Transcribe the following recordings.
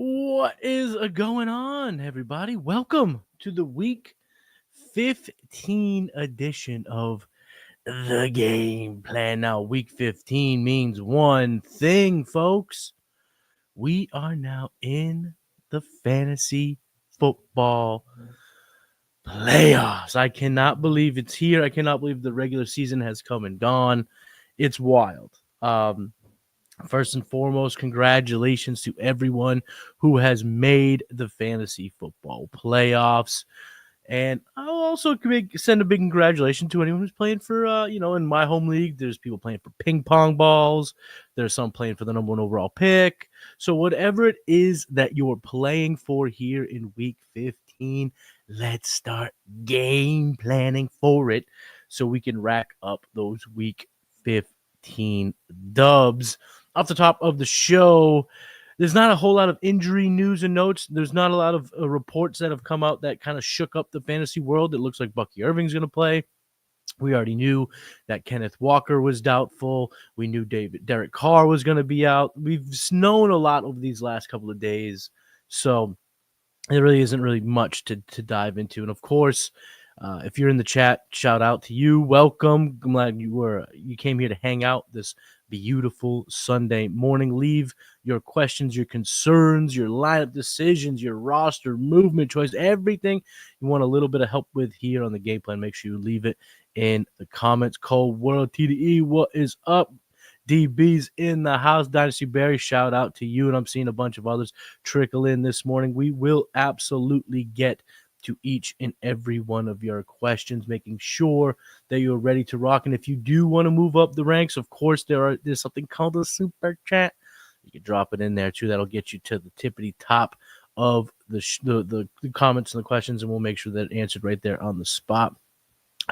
What is going on, everybody? Welcome to the week 15 edition of the game plan. Now, week 15 means one thing, folks. We are now in the fantasy football playoffs. I cannot believe it's here. I cannot believe the regular season has come and gone. It's wild. First and foremost, congratulations to everyone who has made the fantasy football playoffs. And I'll also send a big congratulations to anyone who's playing for, in my home league, there's people playing for ping pong balls. There's some playing for the number one overall pick. So whatever it is that you're playing for here in week 15, let's start game planning for it so we can rack up those week 15 dubs. Off the top of the show, there's not a whole lot of injury news and notes. There's not a lot of reports that have come out that kind of shook up the fantasy world. It looks like Bucky Irving's going to play. We already knew that Kenneth Walker was doubtful. We knew Derek Carr was going to be out. We've known a lot over these last couple of days. So there really isn't really much to dive into. And of course, if you're in the chat, shout out to you. Welcome. I'm glad you came here to hang out this beautiful Sunday morning. Leave your questions, your concerns, your lineup decisions, your roster movement choice, everything you want a little bit of help with here on the game plan. Make sure you leave it in the comments. Cold World TDE, what is up? DB's in the house. Dynasty Barry, shout out to you. And I'm seeing a bunch of others trickle in this morning. We will absolutely get to each and every one of your questions, making sure that you're ready to rock. And if you do want to move up the ranks, of course, there's something called a super chat. You can drop it in there too. That'll get you to the tippity top of the comments and the questions, and we'll make sure that it's answered right there on the spot.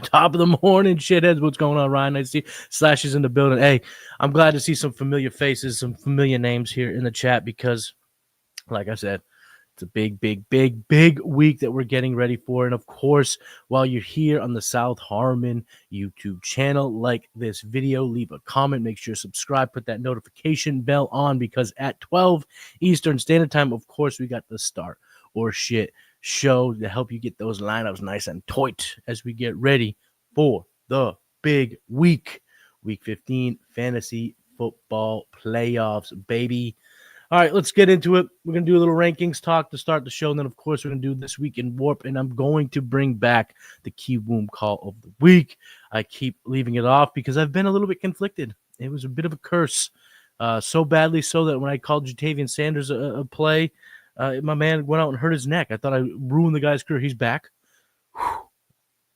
Top of the morning, shitheads. What's going on, Ryan? I see Slash is in the building. Hey, I'm glad to see some familiar faces, some familiar names here in the chat because, like I said, it's a big week that we're getting ready for. And of course, while you're here on the South Harmon YouTube channel, like this video, leave a comment, make sure you subscribe, put that notification bell on, because at 12 Eastern Standard Time, of course, we got the Start or Shit show to help you get those lineups nice and tight as we get ready for the big week 15 fantasy football playoffs, baby. All right, let's get into it. We're going to do a little rankings talk to start the show. And then, of course, we're going to do This Week in WoRP. And I'm going to bring back the Kiwoom call of the week. I keep leaving it off because I've been a little bit conflicted. It was a bit of a curse. So badly so that when I called Jatavian Sanders a play, my man went out and hurt his neck. I thought I ruined the guy's career. He's back. Whew.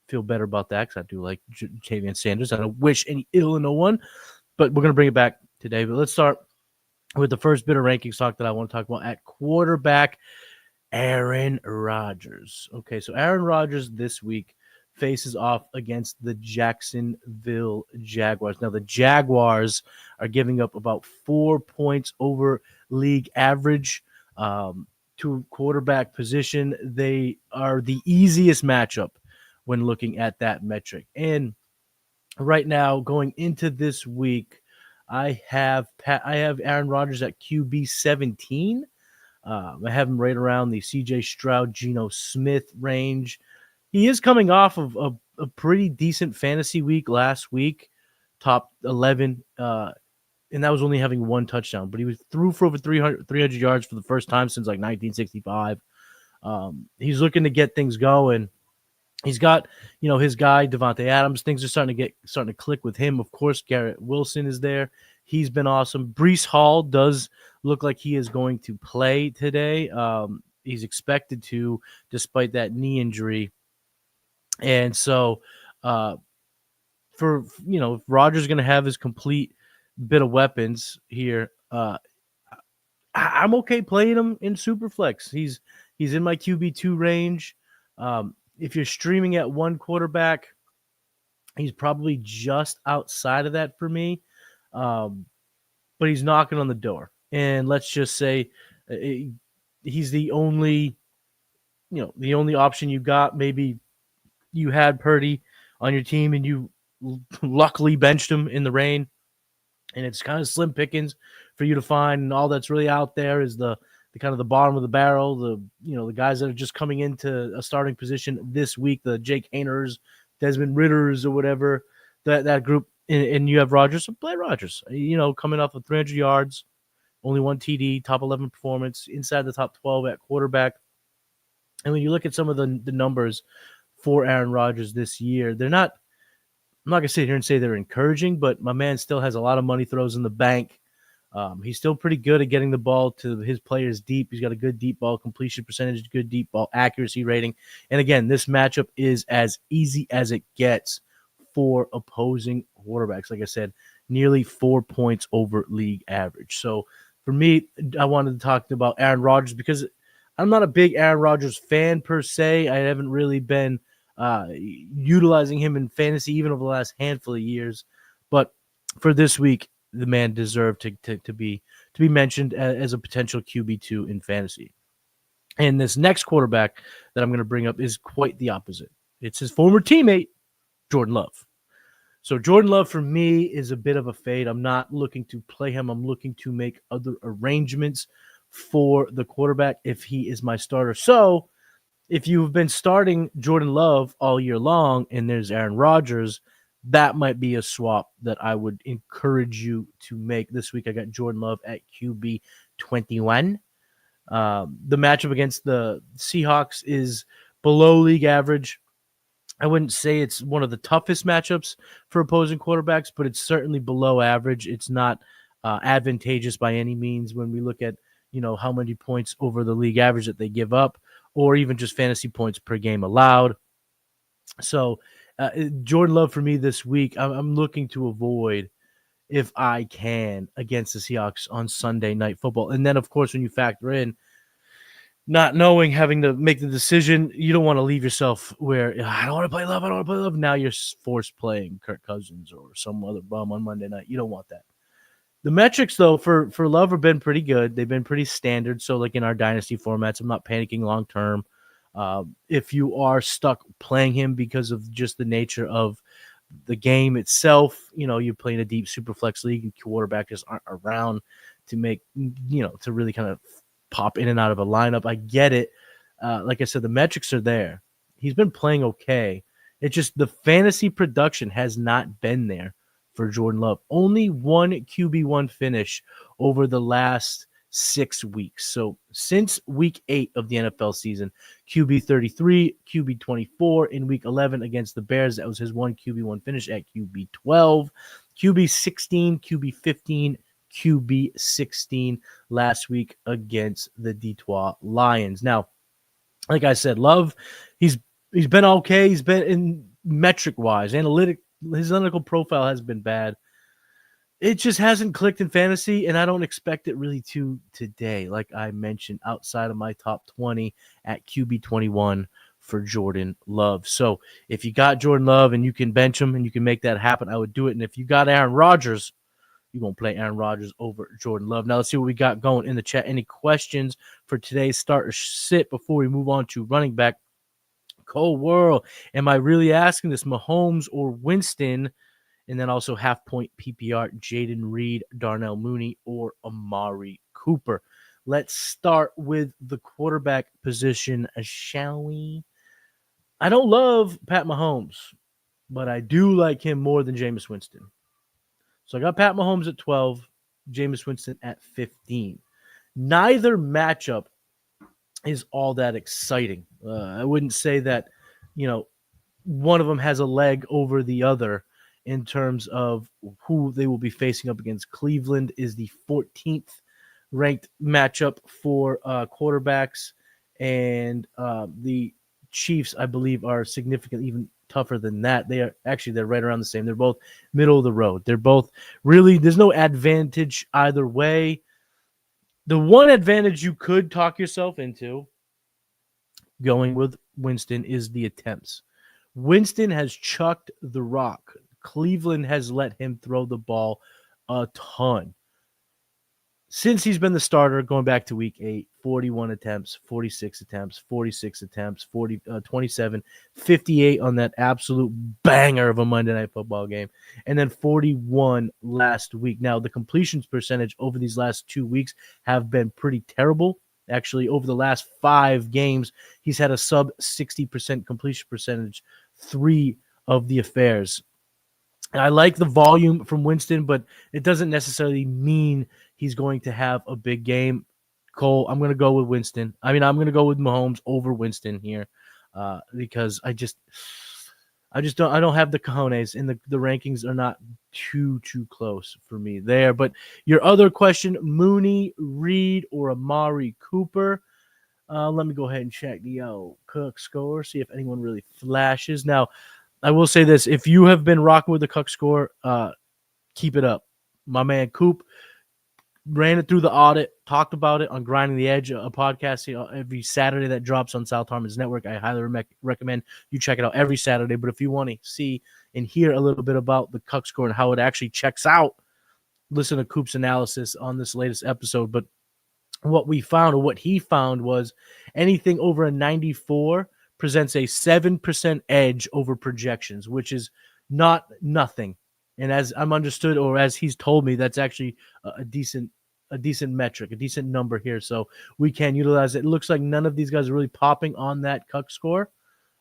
Feel better about that because I do like Jatavian Sanders. I don't wish any ill on no one. But we're going to bring it back today. But let's start with the first bit of rankings talk that I want to talk about. At quarterback, Aaron Rodgers. Okay, so Aaron Rodgers this week faces off against the Jacksonville Jaguars. Now, the Jaguars are giving up about 4 points over league average to quarterback position. They are the easiest matchup when looking at that metric. And right now, going into this week, I have Aaron Rodgers at QB 17. I have him right around the C.J. Stroud, Geno Smith range. He is coming off of a pretty decent fantasy week last week, top 11, and that was only having one touchdown. But he was threw for over 300 yards for the first time since like 1965. He's looking to get things going. He's got, his guy, Devontae Adams. Things are starting to click with him. Of course, Garrett Wilson is there. He's been awesome. Breece Hall does look like he is going to play today. He's expected to, despite that knee injury. And so, if Rodgers going to have his complete bit of weapons here, I'm okay playing him in Superflex. He's in my QB2 range. If you're streaming at one quarterback, he's probably just outside of that for me. But he's knocking on the door. And let's just say he's the only option you got. Maybe you had Purdy on your team and you luckily benched him in the rain. And it's kind of slim pickings for you to find. And all that's really out there is the the kind of the bottom of the barrel, the guys that are just coming into a starting position this week, the Jake Hainers, Desmond Ritters, or whatever, that group, and you have Rodgers, so play Rodgers. Coming off of 300 yards, only one TD, top 11 performance, inside the top 12 at quarterback. And when you look at some of the numbers for Aaron Rodgers this year, I'm not going to sit here and say they're encouraging, but my man still has a lot of money throws in the bank. He's still pretty good at getting the ball to his players deep. He's got a good deep ball completion percentage, good deep ball accuracy rating. And again, this matchup is as easy as it gets for opposing quarterbacks. Like I said, nearly 4 points over league average. So for me, I wanted to talk about Aaron Rodgers because I'm not a big Aaron Rodgers fan per se. I haven't really been utilizing him in fantasy even over the last handful of years. But for this week, the man deserved to be mentioned as a potential QB2 in fantasy. And this next quarterback that I'm going to bring up is quite the opposite. It's his former teammate, Jordan Love. So Jordan Love for me is a bit of a fade. I'm not looking to play him. I'm looking to make other arrangements for the quarterback if he is my starter. So if you've been starting Jordan Love all year long and there's Aaron Rodgers, that might be a swap that I would encourage you to make this week. I got Jordan Love at QB 21. The matchup against the Seahawks is below league average. I wouldn't say it's one of the toughest matchups for opposing quarterbacks, but it's certainly below average. It's not advantageous by any means when we look at how many points over the league average that they give up, or even just fantasy points per game allowed. So Jordan Love for me this week, I'm looking to avoid if I can against the Seahawks on Sunday Night Football. And then, of course, when you factor in not knowing, having to make the decision, you don't want to leave yourself where I don't want to play Love. Now you're forced playing Kirk Cousins or some other bum on Monday night. You don't want that. The metrics, though, for Love have been pretty good. They've been pretty standard. So, like in our dynasty formats, I'm not panicking long term. If you are stuck playing him because of just the nature of the game itself, you're playing a deep super flex league and quarterbacks aren't around to make, to really kind of pop in and out of a lineup. I get it. Like I said, the metrics are there. He's been playing okay. It's just the fantasy production has not been there for Jordan Love. Only one QB1 finish over the last 6 weeks. So since week 8 of the NFL season, QB 33, QB 24 in week 11 against the Bears. That was his one QB1 finish at QB 12, QB 16, QB 15, QB 16 last week against the Detroit Lions. Now, like I said, Love, he's been okay. He's been in metric wise, his analytical profile has been bad. It just hasn't clicked in fantasy, and I don't expect it really to today, like I mentioned, outside of my top 20 at QB 21 for Jordan Love. So if you got Jordan Love and you can bench him and you can make that happen, I would do it. And if you got Aaron Rodgers, you're going to play Aaron Rodgers over Jordan Love. Now let's see what we got going in the chat. Any questions for today's start or sit before we move on to running back? Cold World, am I really asking this? Mahomes or Winston? And then also half-point PPR, Jaden Reed, Darnell Mooney, or Amari Cooper. Let's start with the quarterback position, shall we? I don't love Pat Mahomes, but I do like him more than Jameis Winston. So I got Pat Mahomes at 12, Jameis Winston at 15. Neither matchup is all that exciting. I wouldn't say that, one of them has a leg over the other in terms of who they will be facing up against. Cleveland is the 14th ranked matchup for quarterbacks, and the Chiefs, I believe, are significantly even tougher than that. They're right around the same. They're both middle of the road. They're both really, there's no advantage either way. The one advantage you could talk yourself into going with Winston is the attempts. Winston has chucked the rock. Cleveland has let him throw the ball a ton. Since he's been the starter, going back to week 8, 41 attempts, 46 attempts, 46 attempts, 27, 58 on that absolute banger of a Monday Night Football game, and then 41 last week. Now, the completions percentage over these last 2 weeks have been pretty terrible. Actually, over the last 5 games, he's had a sub 60% completion percentage, 3 of the affairs. I like the volume from Winston, but it doesn't necessarily mean he's going to have a big game. Cole, I'm going to go with Winston. I'm going to go with Mahomes over Winston here because I don't have the cojones, and the rankings are not too close for me there. But your other question, Mooney, Reed, or Amari Cooper? Let me go ahead and check the Cook score, see if anyone really flashes. Now, I will say this. If you have been rocking with the Cook score, keep it up. My man Coop ran it through the audit, talked about it on Grinding the Edge, a podcast every Saturday that drops on South Harmon's network. I highly recommend you check it out every Saturday. But if you want to see and hear a little bit about the Cook score and how it actually checks out, listen to Coop's analysis on this latest episode. But what we found, or what he found, was anything over a 94 presents a 7% edge over projections, which is not nothing. And as I'm understood, or as he's told me, that's actually a decent metric, a decent number here. So we can utilize it. It looks like none of these guys are really popping on that Cuck score.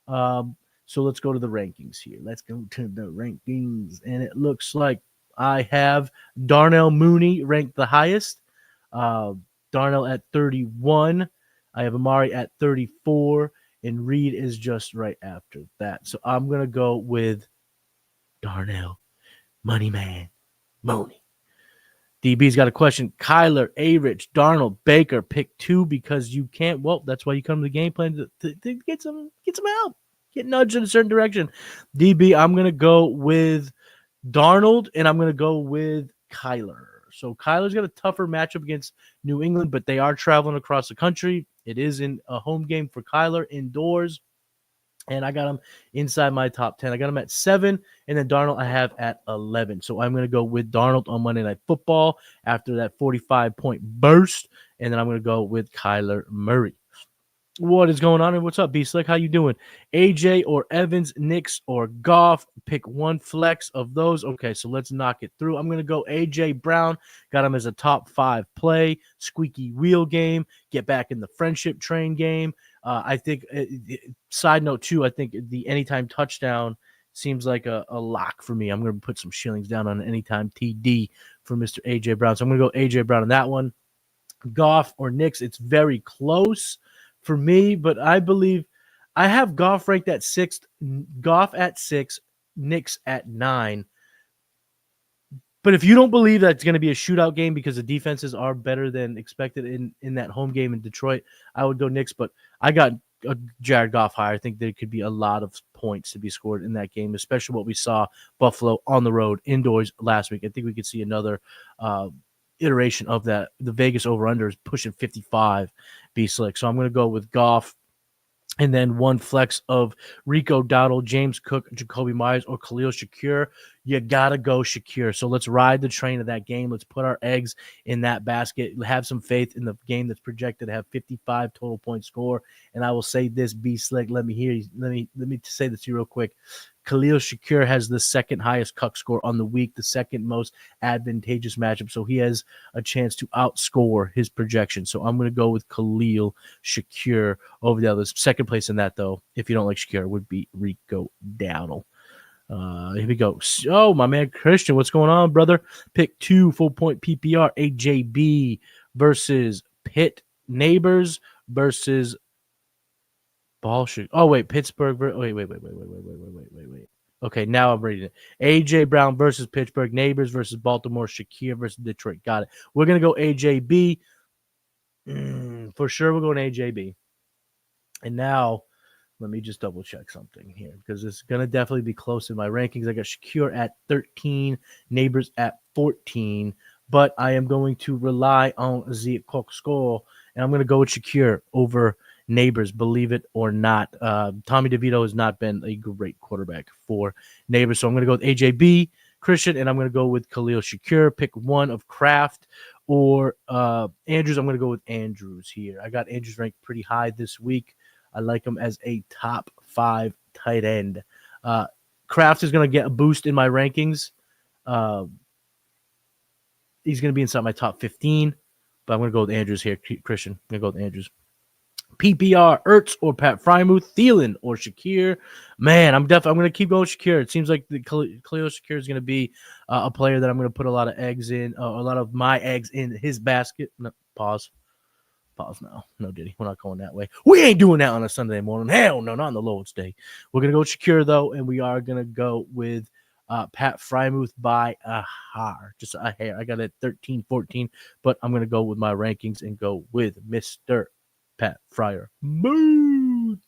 So let's go to the rankings here. Let's go to the rankings. And it looks like I have Darnell Mooney ranked the highest. Darnell at 31. I have Amari at 34. And Reed is just right after that. So I'm going to go with Darnell, Money Man, Mooney. DB's got a question. Kyler, A-Rich, Darnold, Baker, pick 2 because you can't. Well, that's why you come to the game plan to get some help. Get nudged in a certain direction. DB, I'm going to go with Darnold, and I'm going to go with Kyler. So Kyler's got a tougher matchup against New England, but they are traveling across the country. It is in a home game for Kyler indoors, and I got him inside my top 10. I got him at 7, and then Darnold I have at 11. So I'm going to go with Darnold on Monday Night Football after that 45-point burst, and then I'm going to go with Kyler Murray. What is going on, and what's up, B-Slick? How you doing? AJ or Evans, Knicks or Goff? Pick one flex of those. Okay, so let's knock it through. I'm going to go AJ Brown. Got him as a top 5 play. Squeaky wheel game. Get back in the friendship train game. I think, side note too, I think the anytime touchdown seems like a lock for me. I'm going to put some shillings down on an anytime TD for Mr. AJ Brown. So I'm going to go AJ Brown on that one. Goff or Knicks, it's very close for me, but I believe I have Goff ranked at 6, Goff at 6, Knicks at 9. But if you don't believe that it's going to be a shootout game because the defenses are better than expected in that home game in Detroit, I would go Knicks. But I got Jared Goff higher. I think there could be a lot of points to be scored in that game, especially what we saw Buffalo on the road indoors last week. I think we could see another iteration of that. The Vegas over-under is pushing 55, B-Slick. So I'm going to go with Goff. And then one flex of Rico Dowdle, James Cook, Jacoby Myers, or Khalil Shakir. You got to go Shakir. So let's ride the train of that game. Let's put our eggs in that basket. Have some faith in the game that's projected to have 55 total point score. And I will say this, B-Slick, let me say this to you real quick. Khalil Shakir has the second highest Cuck score on the week, the second most advantageous matchup. So he has a chance to outscore his projection. So I'm going to go with Khalil Shakir over the others. Second place in that, though, if you don't like Shakir, would be Rico Dowdle. Here we go. Oh, my man Christian, what's going on, brother? Pick 2, full point PPR, AJB versus Pitt Neighbors versus Bullshit. Oh, wait, Pittsburgh. Wait. Okay, now I'm reading it. AJ Brown versus Pittsburgh Neighbors versus Baltimore. Shakir versus Detroit. Got it. We're going to go AJB. For sure, we're going AJB. And now, let me just double check something here because it's going to definitely be close in my rankings. I got Shakir at 13, Neighbors at 14, but I am going to rely on the Cook score, and I'm going to go with Shakir over Neighbors, believe it or not. Tommy DeVito has not been a great quarterback for Neighbors, so I'm going to go with AJB, Christian, and I'm going to go with Khalil Shakir. Pick one of Kraft or Andrews. I'm going to go with Andrews here. I got Andrews ranked pretty high this week. I like him as a top 5 tight end. Kraft is going to get a boost in my rankings. He's going to be inside my top 15. But I'm going to go with Andrews here, Christian. I'm going to go with Andrews. PPR, Ertz or Pat Frymuth, Thielen or Shakir. Man, I'm going to keep going Shakir. It seems like the Khalil Shakir is going to be a player that I'm going to put a lot of eggs in, a lot of my eggs in his basket. No, pause now. No, Diddy. We're not going that way. We ain't doing that on a Sunday morning. Hell no, not on the Lord's Day. We're going to go Shakir, though, and we are going to go with Pat Frymuth by a hair. Just a hair. I got it 13-14, but I'm going to go with my rankings and go with Mr. Pat Fryer. Move.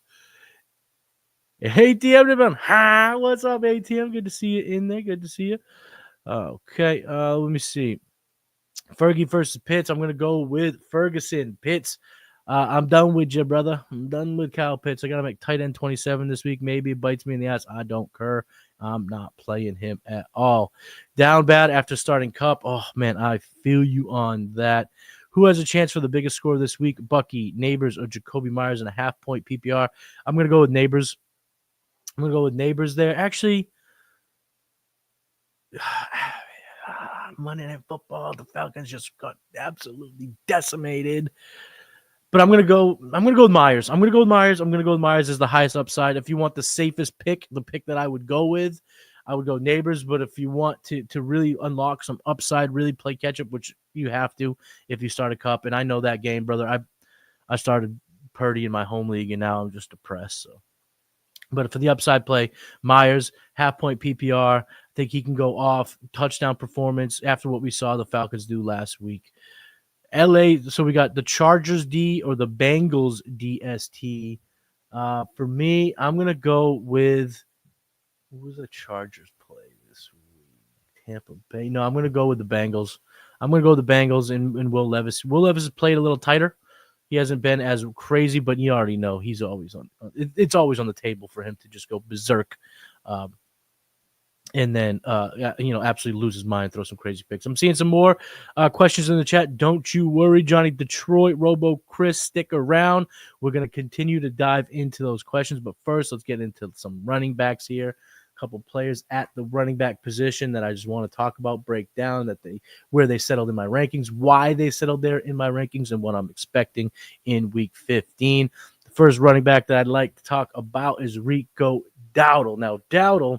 Hey, TM, everyone. Hi, what's up, ATM? Good to see you in there. Good to see you. Okay, let me see. Fergie versus Pitts. I'm going to go with Ferguson. Pitts, I'm done with you, brother. I'm done with Kyle Pitts. I got to make tight end 27 this week. Maybe it bites me in the ass. I don't care. I'm not playing him at all. Down bad after starting Cup. Oh, man, I feel you on that. Who has a chance for the biggest score this week? Bucky, Neighbors, or Jacoby Myers in a half-point PPR? I'm going to go with Neighbors. I'm going to go with Neighbors there. Actually, Monday Night Football, the Falcons just got absolutely decimated. But I'm going to go with Myers. I'm going to go with Myers as the highest upside. If you want the safest pick, the pick that I would go with, I would go Neighbors. But if you want to really unlock some upside, really play catch-up, which you have to if you start a Cup, and I know that game, brother. I started Purdy in my home league, and now I'm just depressed. So, but for the upside play, Myers, half-point PPR. I think he can go off. Touchdown performance after what we saw the Falcons do last week. LA, so we got the Chargers D or the Bengals DST. For me, I'm going to go with – who was the Chargers play this week? Tampa Bay. No, I'm going to go with the Bengals. I'm going to go with the Bengals and Will Levis. Will Levis has played a little tighter. He hasn't been as crazy, but you already know he's always on. It's always on the table for him to just go berserk, and then absolutely lose his mind, throw some crazy picks. I'm seeing some more questions in the chat. Don't you worry, Johnny Detroit, Robo Chris, stick around. We're going to continue to dive into those questions, but first, let's get into some running backs here. Couple players at the running back position that I just want to talk about, break down where they settled in my rankings, why they settled there in my rankings, and what I'm expecting in week 15. The first running back that I'd like to talk about is Rico Dowdle. Now, Dowdle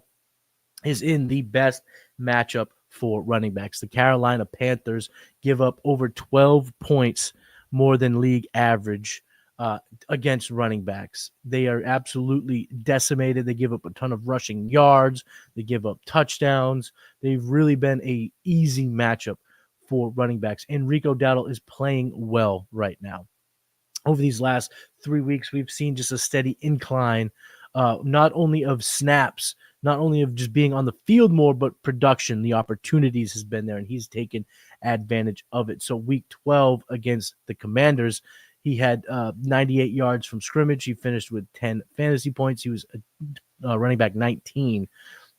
is in the best matchup for running backs. The Carolina Panthers give up over 12 points more than league average against running backs. They are absolutely decimated. They give up a ton of rushing yards. They give up touchdowns. They've really been an easy matchup for running backs. And Rico Dowdle is playing well right now. Over these last 3 weeks, we've seen just a steady incline, not only of snaps, not only of just being on the field more, but production. The opportunities has been there, and he's taken advantage of it. So week 12 against the Commanders, he had 98 yards from scrimmage. He finished with 10 fantasy points. He was running back 19.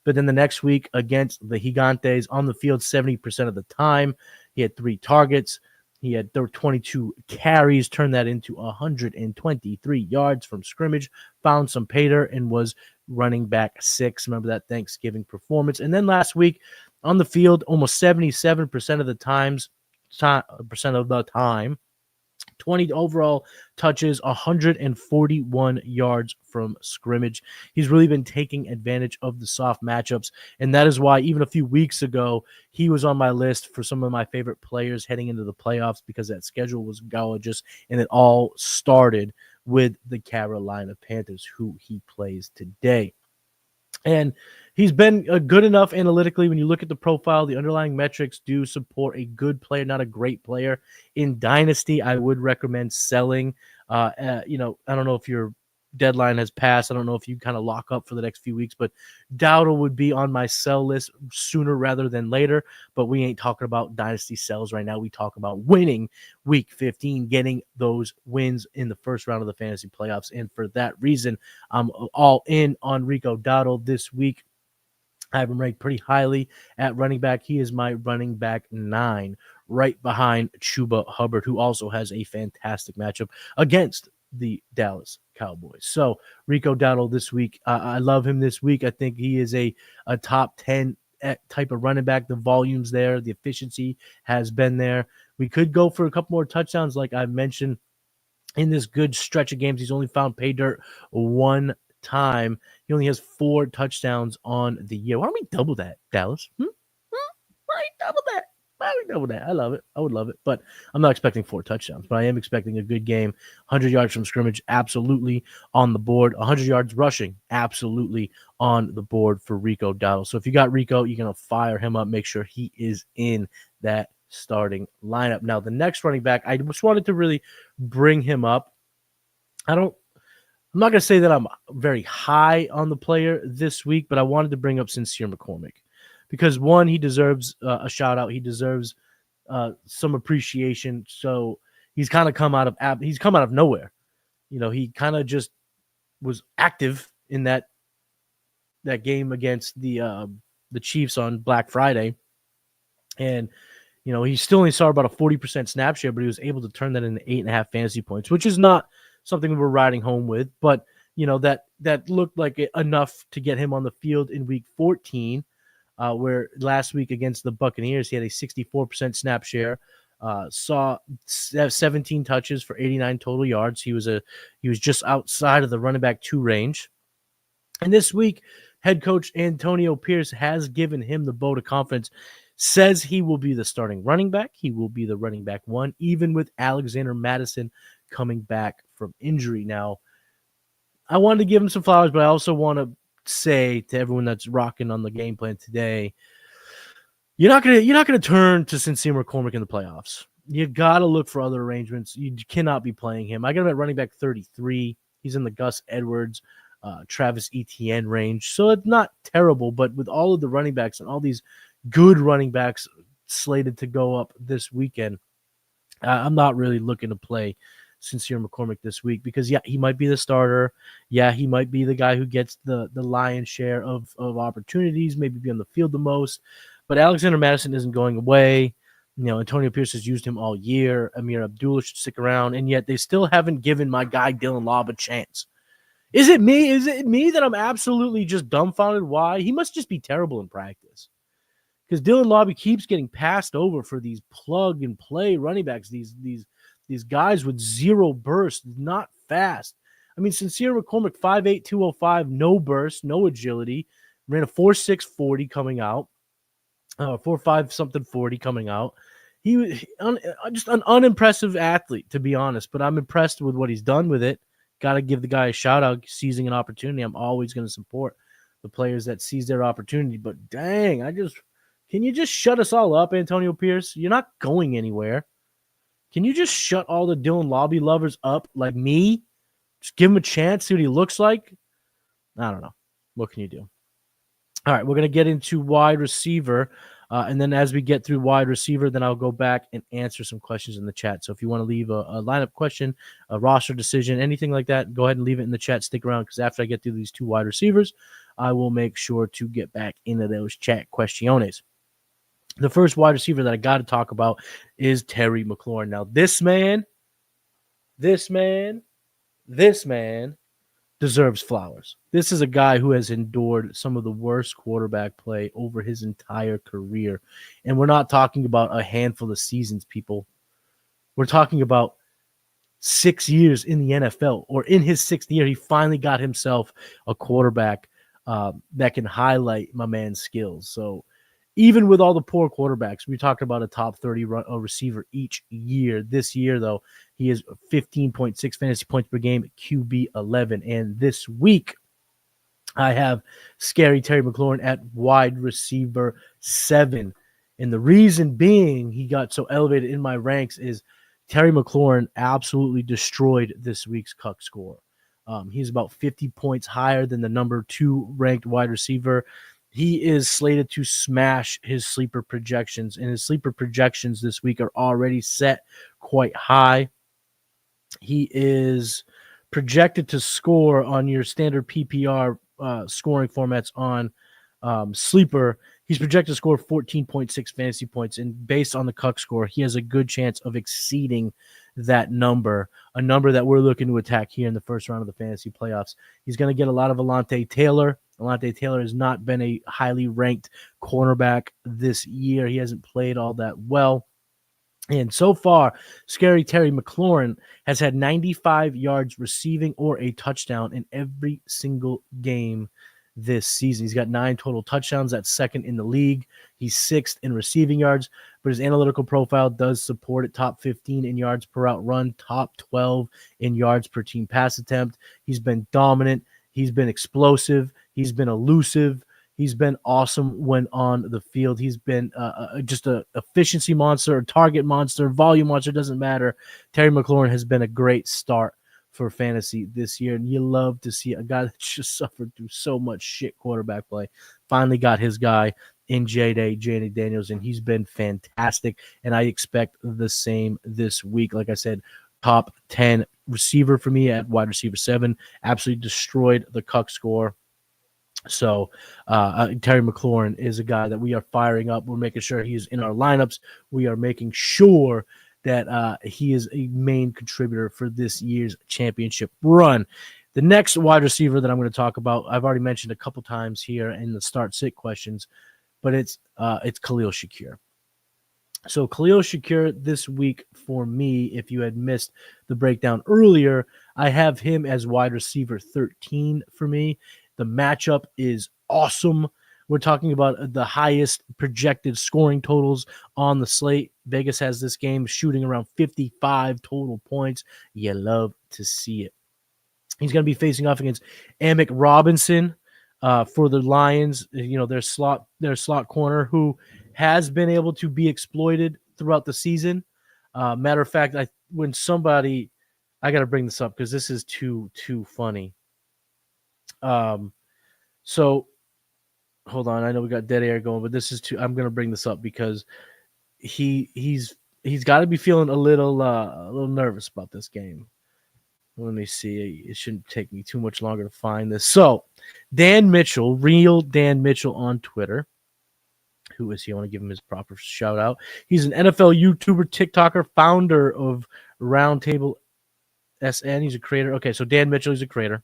But then the next week against the Gigantes, on the field 70% of the time, he had 3 targets. He had 22 carries, turned that into 123 yards from scrimmage, found some pay dirt, and was running back 6. Remember that Thanksgiving performance. And then last week on the field, almost 77% of the time, 20 overall touches, 141 yards from scrimmage. He's really been taking advantage of the soft matchups, and that is why even a few weeks ago, he was on my list for some of my favorite players heading into the playoffs because that schedule was gorgeous, and it all started with the Carolina Panthers, who he plays today. And he's been good enough analytically. When you look at the profile, the underlying metrics do support a good player, not a great player. In Dynasty, I would recommend selling. I don't know if your deadline has passed. I don't know if you kind of lock up for the next few weeks, but Dowdle would be on my sell list sooner rather than later. But we ain't talking about Dynasty sells right now. We talk about winning week 15, getting those wins in the first round of the fantasy playoffs. And for that reason, I'm all in on Rico Dowdle this week. I have him ranked pretty highly at running back. He is my running back 9, right behind Chuba Hubbard, who also has a fantastic matchup against the Dallas Cowboys. So Rico Dowdle this week, I love him this week. I think he is a top 10 type of running back. The volume's there. The efficiency has been there. We could go for a couple more touchdowns like I mentioned. In this good stretch of games, he's only found pay dirt one time. He only has 4 touchdowns on the year. Why don't we double that, Dallas? Why don't we double that? Why don't we double that? I love it. I would love it. But I'm not expecting 4 touchdowns, but I am expecting a good game. 100 yards from scrimmage, absolutely on the board. 100 yards rushing, absolutely on the board for Rico Dowdle. So if you got Rico, you're going to fire him up. Make sure he is in that starting lineup. Now, the next running back, I just wanted to really bring him up. I'm not going to say that I'm very high on the player this week, but I wanted to bring up Sincere McCormick because, one, he deserves a shout out. He deserves some appreciation. So he's kind of come out of nowhere. You know, he kind of just was active in that game against the Chiefs on Black Friday, and you know, he still only saw about a 40% snap share, but he was able to turn that into 8.5 fantasy points, which is not something we're riding home with. But, you know, that looked like enough to get him on the field in week 14, where last week against the Buccaneers, he had a 64% snap share, saw 17 touches for 89 total yards. He was just outside of the running back 2 range. And this week, head coach Antonio Pierce has given him the vote of confidence. Says he will be the starting running back. He will be the running back 1, even with Alexander Madison coming back from injury. Now, I wanted to give him some flowers, but I also want to say to everyone that's rocking on the game plan today, you're not gonna turn to Sincere McCormick in the playoffs. You got to look for other arrangements. You cannot be playing him. I got him at running back 33. He's in the Gus Edwards, Travis Etienne range, so it's not terrible. But with all of the running backs and all these good running backs slated to go up this weekend, I'm not really looking to play Sincere McCormick this week because, yeah, he might be the starter. Yeah, he might be the guy who gets the lion's share of opportunities, maybe be on the field the most. But Alexander Madison isn't going away. You know, Antonio Pierce has used him all year. Amir Abdullah should stick around, and yet they still haven't given my guy Dylan Laub a chance. Is it me? Is it me that I'm absolutely just dumbfounded? Why? He must just be terrible in practice. Because Dylan Laub keeps getting passed over for these plug-and-play running backs, these guys with zero burst, not fast. I mean, Sincere McCormick, 5'8", 205, no burst, no agility, ran a 4.6 40 coming out, 4.5 something 40 coming out. He was just an unimpressive athlete, to be honest, but I'm impressed with what he's done with it. Got to give the guy a shout-out, seizing an opportunity. I'm always going to support the players that seize their opportunity, but dang, can you just shut us all up, Antonio Pierce? You're not going anywhere. Can you just shut all the Dylan Laub lovers up like me? Just give him a chance, see what he looks like? I don't know. What can you do? All right, we're going to get into wide receiver. And then as we get through wide receiver, then I'll go back and answer some questions in the chat. So if you want to leave a lineup question, a roster decision, anything like that, go ahead and leave it in the chat. Stick around because after I get through these 2 wide receivers, I will make sure to get back into those chat questiones. The first wide receiver that I got to talk about is Terry McLaurin. Now, this man deserves flowers. This is a guy who has endured some of the worst quarterback play over his entire career. And we're not talking about a handful of seasons, people. We're talking about 6 years in the NFL, or in his 6th year, he finally got himself a quarterback that can highlight my man's skills. So even with all the poor quarterbacks, we talked about a top 30 receiver each year. This year, though, he is 15.6 fantasy points per game at QB 11. And this week, I have scary Terry McLaurin at wide receiver 7. And the reason being he got so elevated in my ranks is Terry McLaurin absolutely destroyed this week's Cuck score. He's about 50 points higher than the number 2 ranked wide receiver. He is slated to smash his sleeper projections, and his sleeper projections this week are already set quite high. He is projected to score on your standard PPR scoring formats on sleeper. He's projected to score 14.6 fantasy points, and based on the Cuck score, he has a good chance of exceeding that number, a number that we're looking to attack here in the first round of the fantasy playoffs. He's going to get a lot of Alante Taylor Alante Taylor has not been a highly ranked cornerback this year. He hasn't played all that well. And so far, Scary Terry McLaurin has had 95 yards receiving or a touchdown in every single game this season. He's got 9 total touchdowns. That's second in the league. He's 6th in receiving yards, but his analytical profile does support it. Top 15 in yards per route run, top 12 in yards per team pass attempt. He's been dominant. He's been explosive. He's been elusive. He's been awesome when on the field. He's been just an efficiency monster, a target monster, volume monster, doesn't matter. Terry McLaurin has been a great start for fantasy this year, and you love to see a guy that just suffered through so much shit quarterback play. Finally got his guy in J.D. Daniels, and he's been fantastic, and I expect the same this week. Like I said, top 10 receiver for me at wide receiver 7. Absolutely destroyed the Cuck score. So Terry McLaurin is a guy that we are firing up. We're making sure he's in our lineups. We are making sure that he is a main contributor for this year's championship run. The next wide receiver that I'm going to talk about, I've already mentioned a couple times here in the start-sit questions, but it's Khalil Shakir. So Khalil Shakir this week for me, if you had missed the breakdown earlier, I have him as wide receiver 13 for me. The matchup is awesome. We're talking about the highest projected scoring totals on the slate. Vegas has this game shooting around 55 total points. You love to see it. He's going to be facing off against Amick Robinson for the Lions. You know, their slot corner who has been able to be exploited throughout the season. Matter of fact, I got to bring this up because this is too funny. So hold on. I know we got dead air going, but I'm going to bring this up because he's got to be feeling a little nervous about this game. Let me see. It shouldn't take me too much longer to find this. So Dan Mitchell, real Dan Mitchell on Twitter. Who is he? I want to give him his proper shout out. He's an NFL YouTuber, TikToker, founder of Roundtable SN. He's a creator. Okay, so Dan Mitchell, he's a creator.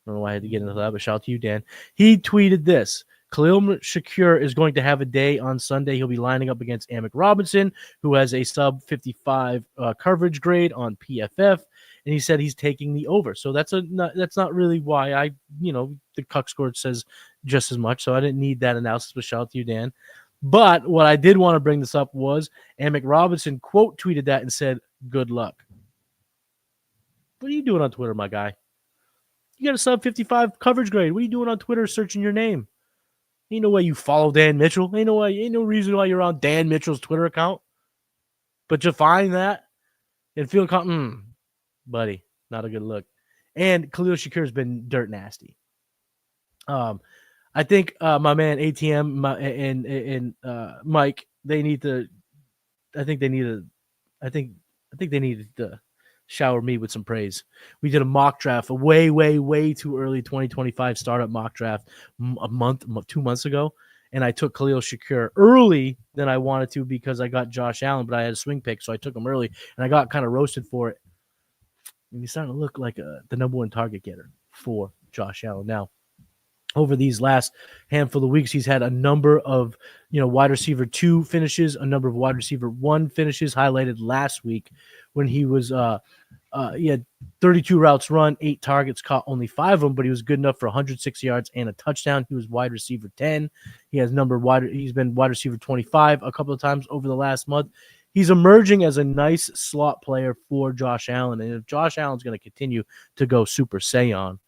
I don't know why I had to get into that, but shout out to you, Dan. He tweeted this. Khalil Shakir is going to have a day on Sunday. He'll be lining up against Amick Robinson, who has a sub 55 coverage grade on PFF, and he said he's taking the over. So that's not really why the Cuck score says just as much, so I didn't need that analysis, but shout out to you, Dan. But what I did want to bring this up was Amick Robinson quote tweeted that and said, "Good luck." What are you doing on Twitter, my guy? You got a sub 55 coverage grade. What are you doing on Twitter searching your name? Ain't no way you follow Dan Mitchell. Ain't no reason why you're on Dan Mitchell's Twitter account. But you find that and feel buddy, not a good look. And Khalil Shakir has been dirt nasty. I think my man ATM and Mike, they needed to shower me with some praise. We did a mock draft, a way too early 2025 startup mock draft 2 months ago, and I took Khalil Shakir early than I wanted to because I got Josh Allen, but I had a swing pick, so I took him early, and I got kind of roasted for it. And he's starting to look like the number one target getter for Josh Allen now. Over these last handful of weeks, he's had a number of, wide receiver 2 finishes, a number of wide receiver 1 finishes, highlighted last week when he was he had 32 routes run, 8 targets, caught only 5 of them, but he was good enough for 106 yards and a touchdown. He was wide receiver 10. He's been wide receiver 25 a couple of times over the last month. He's emerging as a nice slot player for Josh Allen, and if Josh Allen's going to continue to go Super Saiyan,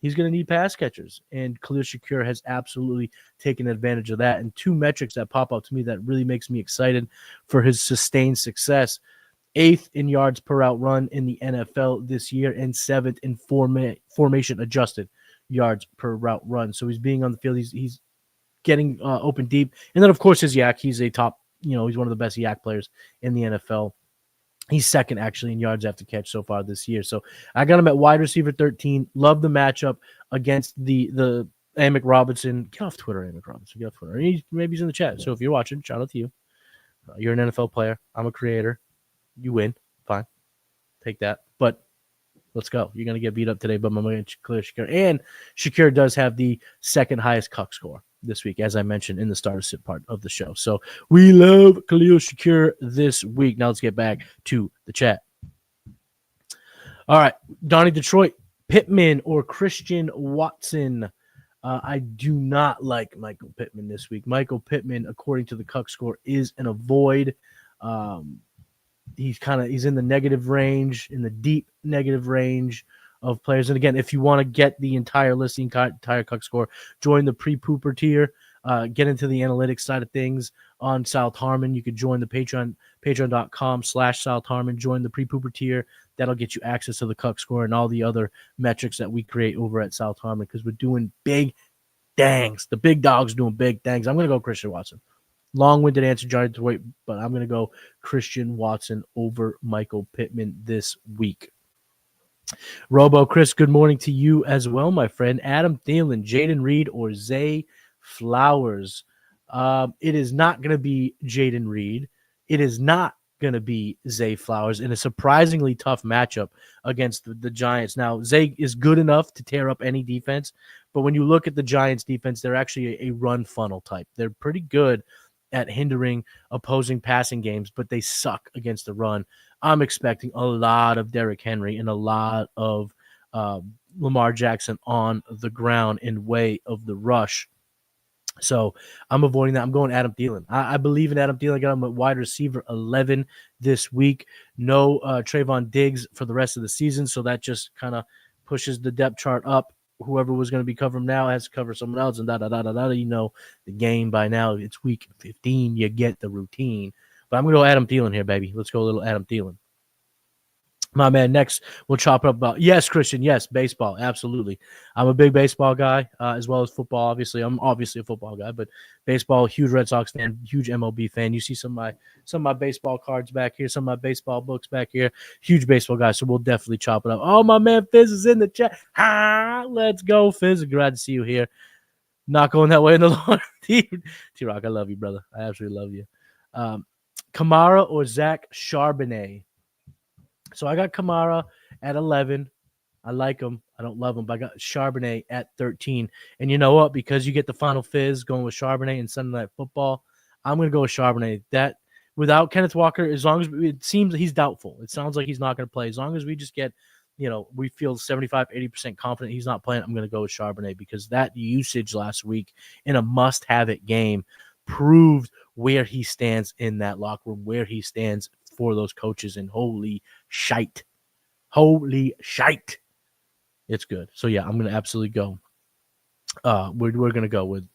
he's going to need pass catchers, and Khalil Shakir has absolutely taken advantage of that. And 2 metrics that pop up to me that really makes me excited for his sustained success: 8th in yards per route run in the NFL this year, and 7th in formation adjusted yards per route run. So he's being on the field. He's getting open deep, and then of course his yak. He's a top. He's one of the best yak players in the NFL. He's second, actually, in yards after catch so far this year. So I got him at wide receiver 13. Love the matchup against the Amick Robinson. Get off Twitter, Amick Robinson. Get off Twitter. Maybe he's in the chat. So if you're watching, shout out to you. You're an NFL player. I'm a creator. You win. Fine. Take that. But Let's go. You're going to get beat up today, but I'm going to clear Shakir. And Shakir does have the second highest cuck score this week, as I mentioned in the starter sit part of the show. So we love Khalil Shakir this week. Now let's get back to the chat. All right, Donnie Detroit, Pittman or Christian Watson. I do not like Michael Pittman this week. Michael Pittman, according to the cuck score, is an avoid. He's in the negative range, in the deep negative range of players. And again, if you want to get the entire list, the entire cuck score, join the pre-pooper tier. Get into the analytics side of things on South Harmon. You could join the patreon.com/South Harmon. Join the pre-pooper tier. That'll get you access to the cuck score and all the other metrics that we create over at South Harmon because we're doing big things. The big dog's doing big things. I'm going to go Christian Watson. Long-winded answer, Johnny Detroit, but I'm going to go Christian Watson over Michael Pittman this week. Robo Chris, good morning to you as well, my friend. Adam Thielen, Jaden Reed, or Zay Flowers. It is not going to be Jaden Reed. It is not going to be Zay Flowers in a surprisingly tough matchup against the Giants. Now, Zay is good enough to tear up any defense, but when you look at the Giants defense, they're actually a run funnel type. They're pretty good at hindering opposing passing games, but they suck against the run. I'm expecting a lot of Derrick Henry and a lot of Lamar Jackson on the ground in way of the rush. So I'm avoiding that. I'm going Adam Thielen. I believe in Adam Thielen. I got him at wide receiver 11 this week. No Trayvon Diggs for the rest of the season, so that just kind of pushes the depth chart up. Whoever was going to be covering now has to cover someone else, and da-da-da-da-da. You know the game by now. It's week 15. You get the routine. But I'm going to go Adam Thielen here, baby. Let's go a little Adam Thielen. My man, next we'll chop it up about, yes, Christian, yes, baseball, absolutely. I'm a big baseball guy as well as football, obviously. I'm obviously a football guy, but baseball, huge Red Sox fan, huge MLB fan. You see some of my baseball cards back here, some of my baseball books back here, huge baseball guy, so we'll definitely chop it up. Oh, my man, Fizz is in the chat. Let's go, Fizz. Glad to see you here. Not going that way in the Lord. T-Rock, I love you, brother. I absolutely love you. Kamara or Zach Charbonnet? So I got Kamara at 11. I like him. I don't love him, but I got Charbonnet at 13. And you know what? Because you get the final fizz going with Charbonnet and Sunday Night Football, I'm going to go with Charbonnet. That without Kenneth Walker, as long as it seems he's doubtful, it sounds like he's not going to play. As long as we just get, we feel 75, 80% confident he's not playing, I'm going to go with Charbonnet because that usage last week in a must-have-it game proved where he stands in that locker room, where he stands for those coaches, and holy shite. It's good. So yeah, I'm gonna absolutely go. We're gonna go with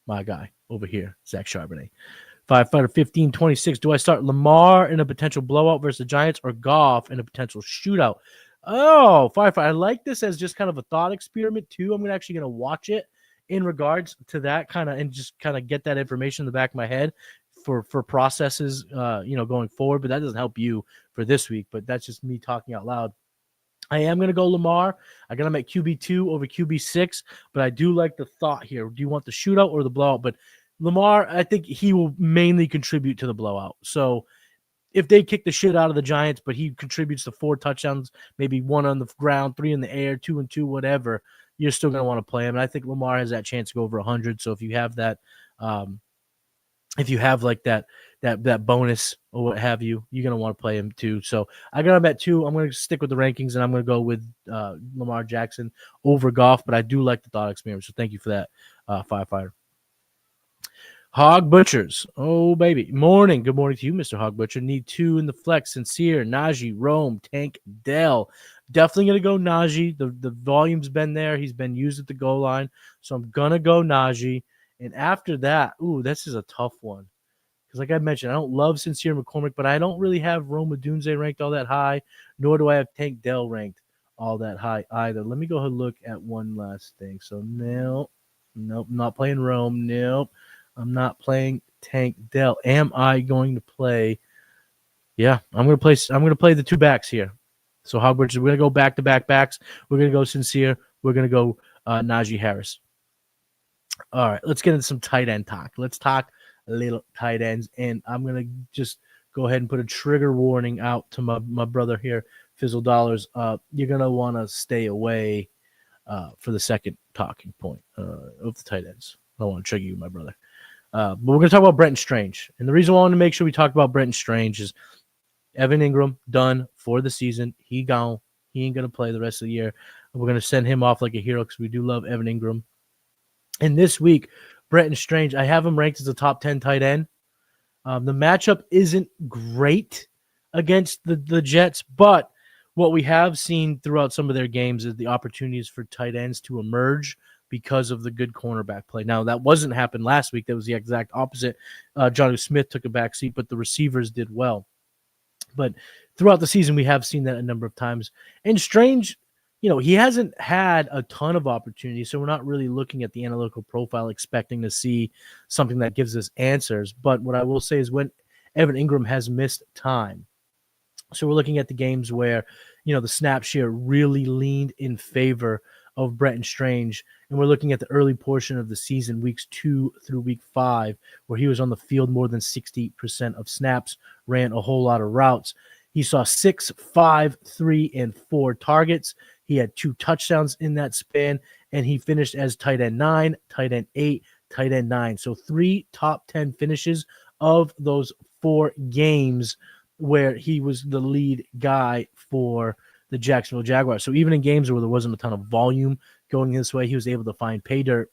my guy over here, Zach Charbonnet. Firefighter 1526. Do I start Lamar in a potential blowout versus the Giants or Goff in a potential shootout? Oh, Firefighter, I like this as just kind of a thought experiment too. I'm actually gonna watch it in regards to that and just kind of get that information in the back of my head for processes, going forward. But that doesn't help you for this week. But that's just me talking out loud. I am going to go Lamar. I got him at QB2 over QB6, but I do like the thought here. Do you want the shootout or the blowout? But Lamar, I think he will mainly contribute to the blowout. So if they kick the shit out of the Giants, but he contributes to 4 touchdowns, maybe 1 on the ground, 3 in the air, 2 and 2, whatever, you're still going to want to play him. And I think Lamar has that chance to go over 100. So if you have that, if you have like that bonus or what have you, you're going to want to play him too. So I got him at 2. I'm going to stick with the rankings, and I'm going to go with Lamar Jackson over Goff, but I do like the thought experiment. So thank you for that, Firefighter. Hog Butchers. Oh, baby. Morning. Good morning to you, Mr. Hog Butcher. Need 2 in the flex. Sincere, Najee, Rome, Tank, Dell. Definitely going to go Najee. The volume's been there. He's been used at the goal line. So I'm going to go Najee. And after that, this is a tough one. Because like I mentioned, I don't love Sincere McCormick, but I don't really have Rome Odunze ranked all that high, nor do I have Tank Dell ranked all that high either. Let me go ahead and look at one last thing. So nope, I'm not playing Rome. Nope, I'm not playing Tank Dell. Am I going to play? Yeah, I'm going to play the 2 backs here. So Hog Butchers, we're going to go back-to-back backs. We're going to go Sincere. We're going to go Najee Harris. All right, let's get into some tight end talk. Let's talk a little tight ends, and I'm going to just go ahead and put a trigger warning out to my brother here, Fizzle Dollars. You're going to want to stay away for the second talking point of the tight ends. I don't want to trigger you, my brother. But we're going to talk about Brenton Strange. And the reason I wanted to make sure we talk about Brenton Strange is Evan Ingram done for the season. He gone. He ain't going to play the rest of the year. We're going to send him off like a hero because we do love Evan Ingram. And this week, Brenton Strange, I have him ranked as a top 10 tight end. The matchup isn't great against the Jets, but what we have seen throughout some of their games is the opportunities for tight ends to emerge because of the good cornerback play. Now, that wasn't happened last week. That was the exact opposite. Johnny Smith took a backseat, but the receivers did well. But throughout the season, we have seen that a number of times. And Strange, he hasn't had a ton of opportunities, so we're not really looking at the analytical profile expecting to see something that gives us answers. But what I will say is when Evan Ingram has missed time, so we're looking at the games where, the snap share really leaned in favor of Brenton Strange, and we're looking at the early portion of the season, weeks 2 through week 5, where he was on the field more than 60% of snaps, ran a whole lot of routes. He saw 6, 5, 3, and 4 targets. He had 2 touchdowns in that span, and he finished as tight end 9, tight end 8, tight end 9. So 3 top 10 finishes of those 4 games where he was the lead guy for the Jacksonville Jaguars. So even in games where there wasn't a ton of volume going this way, he was able to find pay dirt.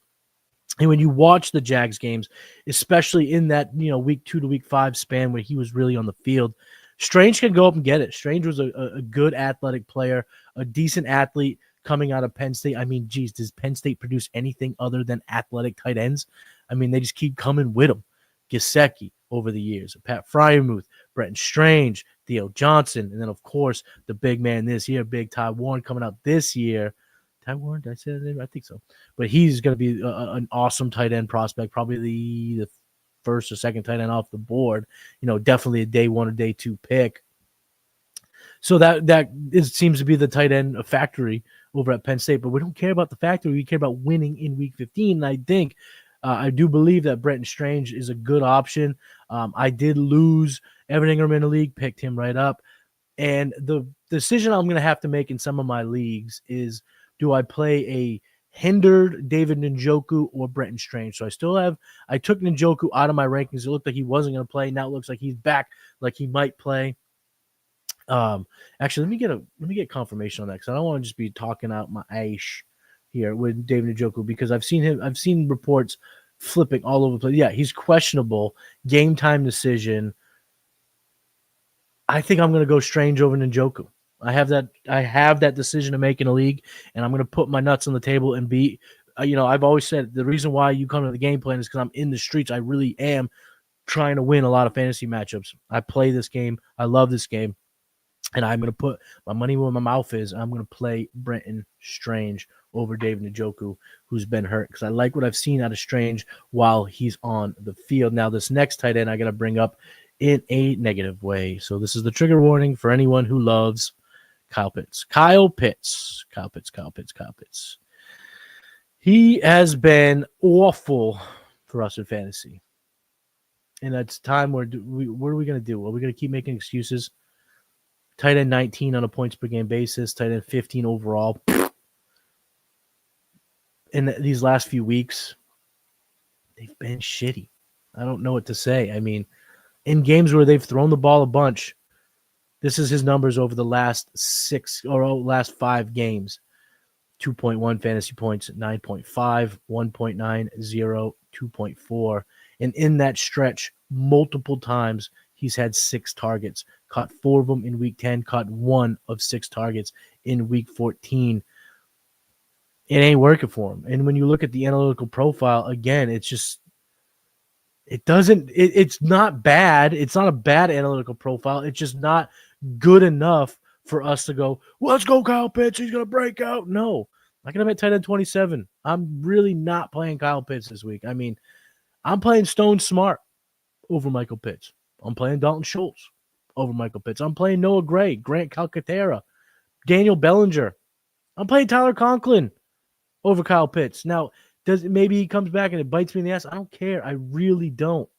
And when you watch the Jags games, especially in that week 2 to week 5 span where he was really on the field, Strange can go up and get it. Strange was a good athletic player, a decent athlete coming out of Penn State. I mean, geez, does Penn State produce anything other than athletic tight ends? I mean, they just keep coming with them. Gesicki over the years, Pat Fryermuth, Brenton Strange, Theo Johnson, and then, of course, the big man this year, Big Ty Warren coming out this year. Ty Warren, did I say that name? I think so. But he's going to be an awesome tight end prospect, probably the first or second tight end off the board. Definitely a day 1 or day 2 pick. So that seems to be the tight end factory over at Penn State. But we don't care about the factory. We care about winning in week 15. And I think I do believe that Brenton Strange is a good option. I did lose Evan Ingram in the league, picked him right up. And the decision I'm going to have to make in some of my leagues is, do I play a hindered David Njoku or Brenton Strange? So I took Njoku out of my rankings. It looked like he wasn't going to play. Now it looks like he's back, like he might play. Actually, let me get confirmation on that, because I don't want to just be talking out my ash here with David Njoku, because I've seen reports flipping all over the place. Yeah, he's questionable. Game time decision. I think I'm going to go Strange over Njoku. I have that decision to make in a league, and I'm going to put my nuts on the table and be, I've always said the reason why you come to the game plan is because I'm in the streets. I really am trying to win a lot of fantasy matchups. I play this game. I love this game, and I'm going to put my money where my mouth is. I'm going to play Brenton Strange over David Njoku, who's been hurt, because I like what I've seen out of Strange while he's on the field. Now, this next tight end I got to bring up in a negative way. So this is the trigger warning for anyone who loves Kyle Pitts. Kyle Pitts. He has been awful for us in fantasy. And it's time where what are we going to do? Are we going to keep making excuses? Tight end 19 on a points per game basis, tight end 15 overall. In these last few weeks, they've been shitty. I don't know what to say. I mean, in games where they've thrown the ball a bunch, this is his numbers over the last 5 games. 2.1 fantasy points, 9.5, 1.90, 2.4. And in that stretch, multiple times, he's had 6 targets. Caught 4 of them in week 10, caught 1 of 6 targets in week 14. It ain't working for him. And when you look at the analytical profile, again, it's not bad. It's not a bad analytical profile. It's just not good enough for us to go, well, let's go Kyle Pitts. He's going to break out. No, I got him at tight end 27. I'm really not playing Kyle Pitts this week. I mean, I'm playing Stone Smart over Michael Pitts. I'm playing Dalton Schultz over Michael Pitts. I'm playing Noah Gray, Grant Calcaterra, Daniel Bellinger. I'm playing Tyler Conklin over Kyle Pitts. Now, maybe he comes back and it bites me in the ass? I don't care. I really don't.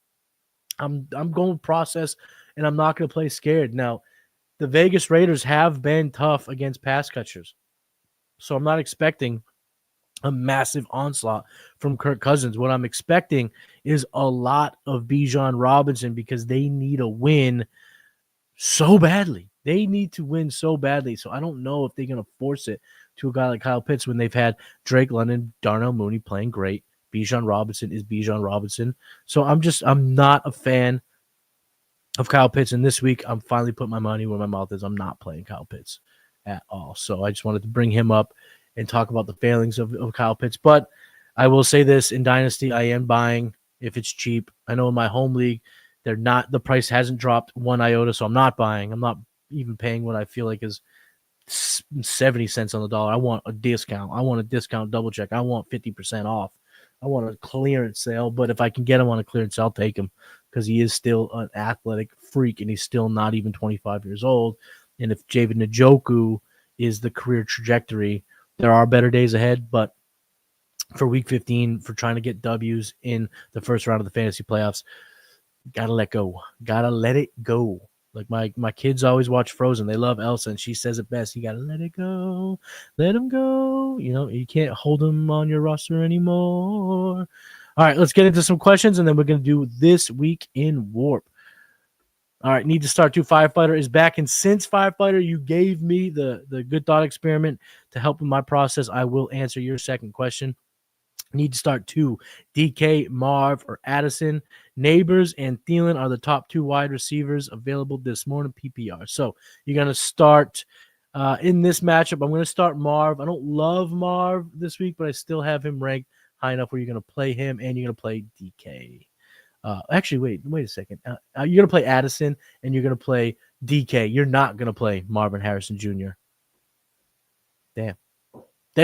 I'm going to process and I'm not going to play scared. Now, the Vegas Raiders have been tough against pass catchers, so I'm not expecting a massive onslaught from Kirk Cousins. What I'm expecting is a lot of Bijan Robinson because they need a win so badly. They need to win so badly. So I don't know if they're going to force it to a guy like Kyle Pitts when they've had Drake London, Darnell Mooney playing great. Bijan Robinson is Bijan Robinson. So I'm not a fan of Kyle Pitts. And this week, I'm finally putting my money where my mouth is. I'm not playing Kyle Pitts at all. So I just wanted to bring him up and talk about the failings of Kyle Pitts. But I will say this, in Dynasty, I am buying if it's cheap. I know in my home league, the price hasn't dropped one iota, so I'm not buying. I'm not even paying what I feel like is 70 cents on the dollar. I want a discount. I want a discount double check. I want 50% off. I want a clearance sale, but if I can get him on a clearance, I'll take him because he is still an athletic freak and he's still not even 25 years old. And if David Njoku is the career trajectory, there are better days ahead, but for week 15, for trying to get W's in the first round of the fantasy playoffs, gotta let go. Gotta let it go. Like my kids always watch Frozen. They love Elsa, and she says it best. You gotta let it go. Let him go. You know, you can't hold him on your roster anymore. All right, let's get into some questions, and then we're going to do this week in WoRP. All right, need to start 2 Firefighter is back, and since Firefighter, you gave me the good thought experiment to help in my process, I will answer your second question. Need to start 2. DK, Marv, or Addison. Neighbors and Thielen are the top 2 wide receivers available this morning, PPR. So you're going to start in this matchup. I'm going to start Marv. I don't love Marv this week, but I still have him ranked high enough where you're going to play him and you're going to play DK. Actually, wait a second. You're going to play Addison and you're going to play DK. You're not going to play Marvin Harrison Jr. Damn.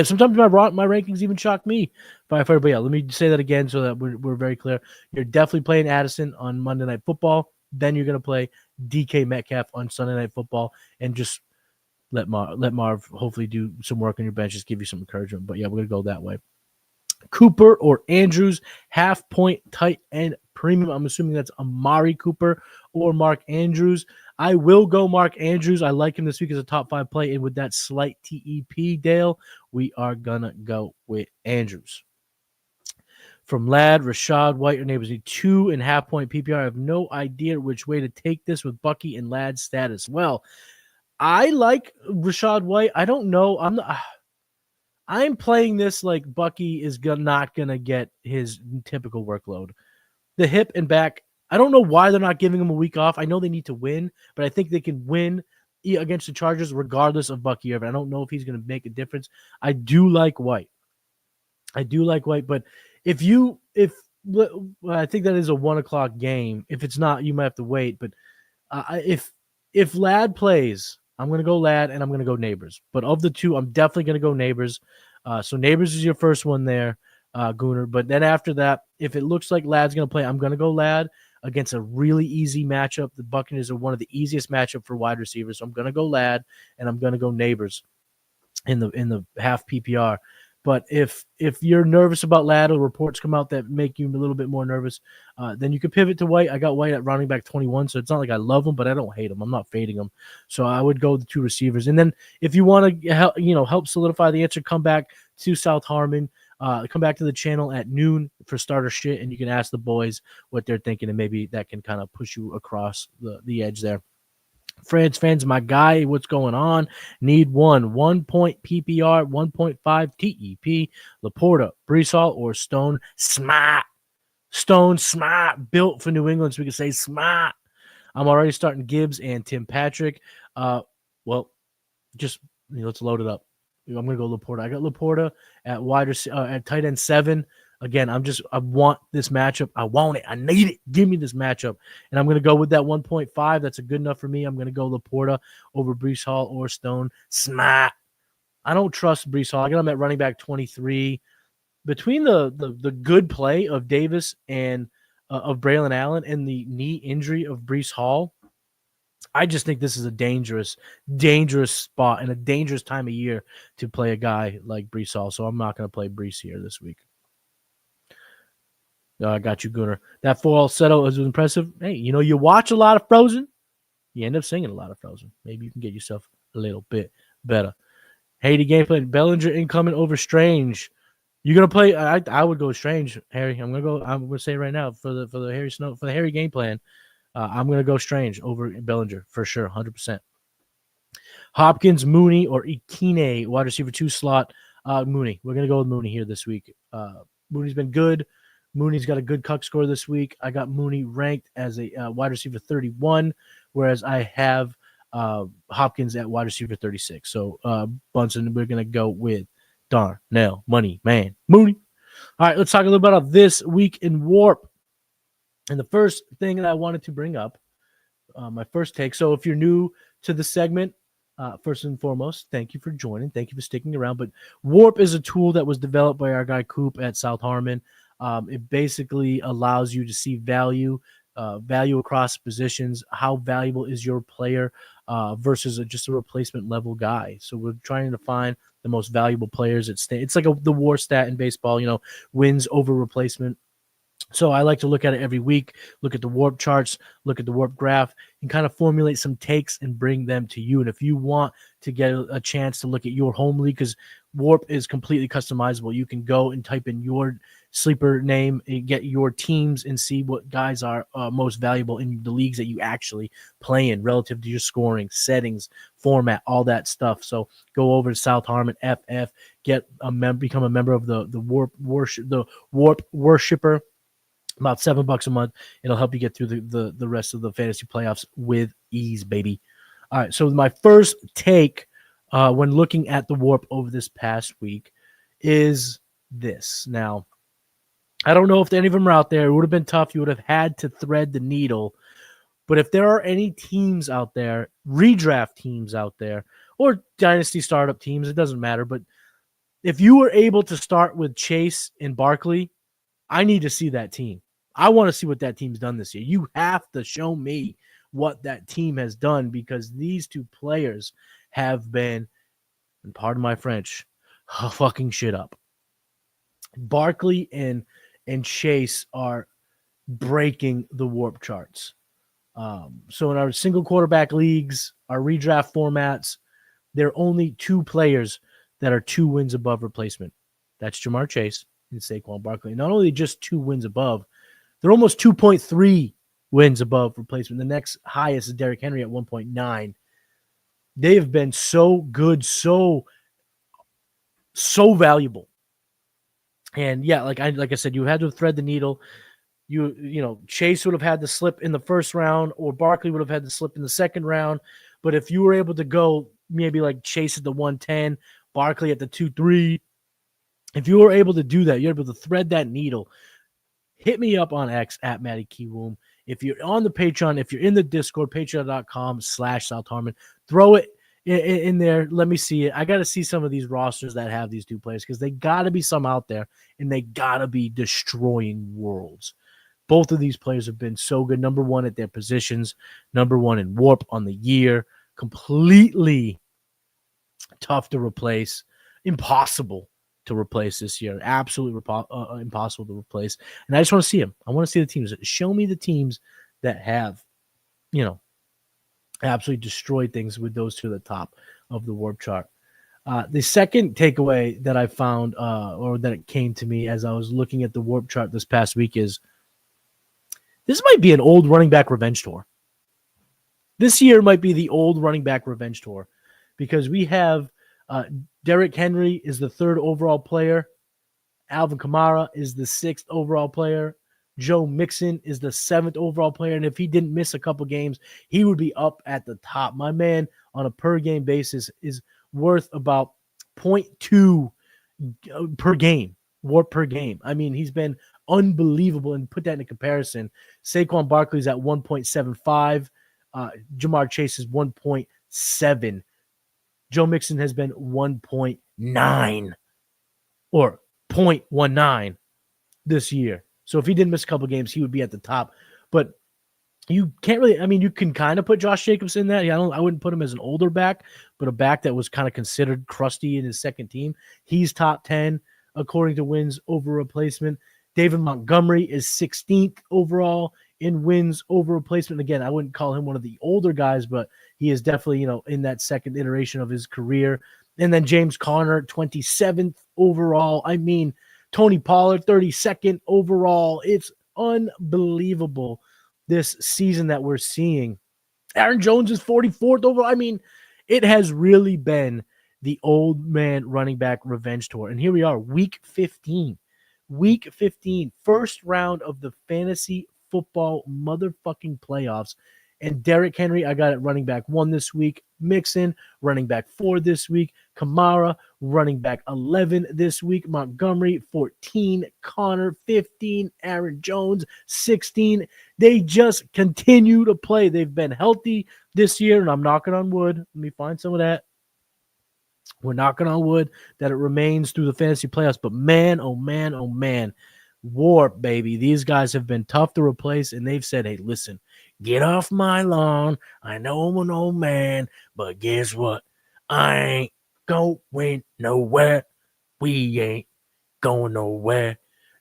Sometimes my rankings even shock me. But yeah, let me say that again so that we're very clear. You're definitely playing Addison on Monday Night Football. Then you're going to play DK Metcalf on Sunday Night Football and just let Marv hopefully do some work on your bench, just give you some encouragement. But yeah, we're going to go that way. Cooper or Andrews, half-point tight end premium. I'm assuming that's Amari Cooper or Mark Andrews. I will go Mark Andrews. I like him this week as a top 5 play. And with that slight TEP, Dale, we are going to go with Andrews. From Ladd, Rashad White, your neighbors need 2.5-point PPR. I have no idea which way to take this with Bucky and Ladd's status. Well, I like Rashad White. I don't know. I'm playing this like Bucky is not going to get his typical workload. The hip and back, I don't know why they're not giving him a week off. I know they need to win, but I think they can win against the Chargers regardless of Bucky Irvin. I don't know if he's going to make a difference. I do like White, but if I think that is a 1 o'clock game. If it's not, you might have to wait. But if Ladd plays, I'm going to go Ladd and I'm going to go Neighbors. But of the two, I'm definitely going to go Neighbors. So Neighbors is your first one there, Gooner. But then after that, if it looks like Ladd's going to play, I'm going to go Ladd against a really easy matchup. The Buccaneers are one of the easiest matchup for wide receivers. So I'm going to go Ladd and I'm going to go Neighbors in the half PPR. But if you're nervous about Ladd or reports come out that make you a little bit more nervous, then you can pivot to White. I got White at running back 21, so it's not like I love him, but I don't hate him. I'm not fading him. So I would go with the 2 receivers. And then if you want to help solidify the answer, come back to South Harmon. Come back to the channel at noon for starter shit, and you can ask the boys what they're thinking, and maybe that can kind of push you across the edge there. France fans, my guy, what's going on? Need 1.0 PPR, 1.5 TEP, Laporta, Breece Hall, or Stone Smart. Stone Smart, built for New England, so we can say Smart. I'm already starting Gibbs and Tim Patrick. Well, just let's load it up. I'm gonna go Laporta. I got Laporta at at tight end 7. Again, I want this matchup. I want it. I need it. Give me this matchup. And I'm going to go with that 1.5. That's a good enough for me. I'm going to go Laporta over Breece Hall or Stone. Smart. I don't trust Breece Hall. I got him at running back 23. Between the good play of Davis and of Braylon Allen and the knee injury of Breece Hall, I just think this is a dangerous spot and a dangerous time of year to play a guy like Breece Hall. So I'm not going to play Breece here this week. I got you, Gunnar. That full settle was impressive. Hey, you watch a lot of Frozen. You end up singing a lot of Frozen. Maybe you can get yourself a little bit better. Haiti gameplay. Bellinger incoming over Strange. You're gonna play. I would go Strange, Harry. I'm gonna say right now for the Harry Snow for the Harry game plan. I'm gonna go Strange over Bellinger for sure, 100%. Hopkins, Mooney, or Ikine, wide receiver 2 slot. Mooney. We're gonna go with Mooney here this week. Mooney's been good. Mooney's got a good cuck score this week. I got Mooney ranked as a wide receiver 31, whereas I have Hopkins at wide receiver 36. So Bunsen, we're gonna go with Darnell Money Man Mooney. All right, let's talk a little bit about this week in WoRP. And the first thing that I wanted to bring up, my first take. So if you're new to the segment, first and foremost, thank you for joining. Thank you for sticking around. But WoRP is a tool that was developed by our guy Coop at South Harmon. It basically allows you to see value across positions. How valuable is your player versus just a replacement level guy? So we're trying to find the most valuable players. It's like the WAR stat in baseball, wins over replacement. So I like to look at it every week, look at the WoRP charts, look at the WoRP graph, and kind of formulate some takes and bring them to you. And if you want to get a chance to look at your home league, because WoRP is completely customizable, you can go and type in your sleeper name and get your teams and see what guys are most valuable in the leagues that you actually play in relative to your scoring, settings, format, all that stuff. So go over to South Harmon FF, become a member of the WoRP Worshipper. About $7 a month. It'll help you get through the rest of the fantasy playoffs with ease, baby. All right, so my first take when looking at the WoRP over this past week is this. Now, I don't know if any of them are out there. It would have been tough. You would have had to thread the needle. But if there are any teams out there, redraft teams out there, or dynasty startup teams, it doesn't matter. But if you were able to start with Chase and Barkley, I need to see that team. I want to see what that team's done this year. You have to show me what that team has done because these two players have been, and pardon my French, fucking shit up. Barkley and Chase are breaking the WoRP charts. So in our single quarterback leagues, our redraft formats, there are only two players that are 2 wins above replacement. That's Jamar Chase and Saquon Barkley. Not only just 2 wins above, they're almost 2.3 wins above replacement. The next highest is Derrick Henry at 1.9. They have been so good, so valuable. And yeah, like I said, you had to thread the needle. Chase would have had to slip in the first round, or Barkley would have had to slip in the second round. But if you were able to go maybe like Chase at the 110, Barkley at the 2-3, if you were able to do that, you're able to thread that needle. Hit me up on X at Matty Kiwoom. If you're on the Patreon, if you're in the Discord, patreon.com/South Harmon, throw it in there. Let me see it. I got to see some of these rosters that have these 2 players because they got to be some out there and they got to be destroying worlds. Both of these players have been so good. Number 1 at their positions, number 1 in WoRP on the year. Completely tough to replace. Impossible to replace this year. Absolutely impossible to replace. And I just want to see them. I want to see the teams. Show me the teams that have, absolutely destroyed things with those 2 at the top of the WoRP chart. The second takeaway that I found, or that it came to me as I was looking at the WoRP chart this past week is this might be an old running back revenge tour. This year might be the old running back revenge tour because we have Derrick Henry is the 3rd overall player. Alvin Kamara is the 6th overall player. Joe Mixon is the 7th overall player. And if he didn't miss a couple games, he would be up at the top. My man on a per game basis is worth about 0.2 per game, WoRP per game. I mean, he's been unbelievable. And put that in comparison, Saquon Barkley's at 1.75. Jamar Chase is 1.7. Joe Mixon has been 1.9 or 0.19 this year. So if he didn't miss a couple games, he would be at the top. But you can't really, you can kind of put Josh Jacobs in that. I wouldn't put him as an older back, but a back that was kind of considered crusty in his second team. He's top 10 according to wins over replacement. David Montgomery is 16th overall in wins over replacement. Again, I wouldn't call him one of the older guys, but he is definitely, in that second iteration of his career. And then James Conner, 27th overall. I mean, Tony Pollard, 32nd overall. It's unbelievable this season that we're seeing. Aaron Jones is 44th overall. I mean, it has really been the old man running back revenge tour. And here we are, week 15. Week 15, first round of the fantasy football motherfucking playoffs. And Derrick Henry, I got it running back 1 this week. Mixon, running back 4 this week. Kamara, running back 11 this week. Montgomery, 14. Connor, 15. Aaron Jones, 16. They just continue to play. They've been healthy this year, and I'm knocking on wood. Let me find some of that. We're knocking on wood that it remains through the fantasy playoffs. But man, oh man, oh man. WoRP, baby. These guys have been tough to replace, and they've said, hey, listen, get off my lawn. I know I'm an old man, but guess what? I ain't going nowhere. We ain't going nowhere.